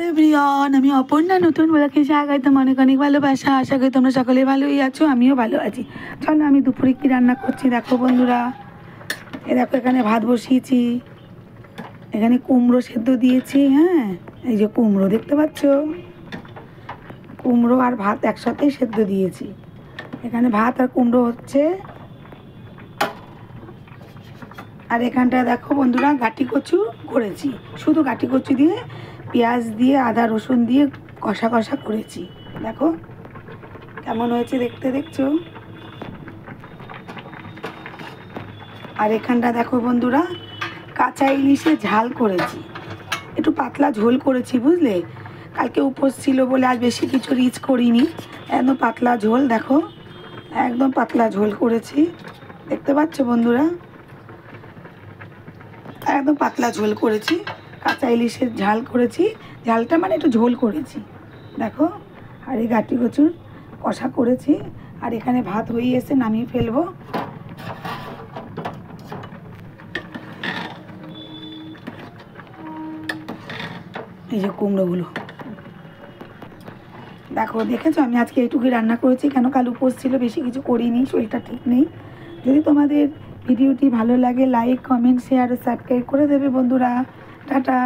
Everyone, আমি অপর্ণা নতুন ব্লগে স্বাগতম। অনেক অনেক ভালোবাসা। আশা করি তোমরা সকলে ভালোই আছো, আমিও ভালো আছি। চলো আমি দুপুরে কী রান্না করছি দেখো বন্ধুরা। দেখো এখানে ভাত বসিয়েছি, এখানে কুমড়ো সেদ্ধ দিয়েছি। হ্যাঁ, এই যে কুমড়ো দেখতে পাচ্ছ, কুমড়ো আর ভাত একসাথেই সেদ্ধ দিয়েছি। এখানে ভাত আর কুমড়ো হচ্ছে। আর এখানটায় দেখো বন্ধুরা গাটি কচু করেছি, শুধু গাটি কচু দিয়ে পেঁয়াজ দিয়ে আদা রসুন দিয়ে কষা কষা করেছি। দেখো কেমন হয়েছে দেখতে, দেখছো? আর এখানটা দেখো বন্ধুরা কাঁচা ইলিশের ঝাল করেছি, একটু পাতলা ঝোল করেছি বুঝলে। কালকে উপোস ছিল বলে আজ বেশি কিছু রিচ করিনি, একদম পাতলা ঝোল। দেখো একদম পাতলা ঝোল করেছি, দেখতে পাচ্ছ বন্ধুরা, একদম পাতলা ঝোল করেছি। কাঁচা ইলিশের ঝাল করেছি, ঝালটা মানে একটু ঝোল করেছি দেখো। আর এই গাটি কচুর কষা করেছি। আর এখানে ভাত হয়ে এসে নামিয়ে ফেলবো। এই যে কুমড়োগুলো দেখো, দেখেছো আমি আজকে এইটুকুই রান্না করেছি, কেন কাল উপোস ছিল, বেশি কিছু করিনি, শরীরটা ঠিক নেই। যদি তোমাদের ভিডিওটি ভালো লাগে লাইক কমেন্ট শেয়ার ও সাবস্ক্রাইব করে দেবে বন্ধুরা। টাটা।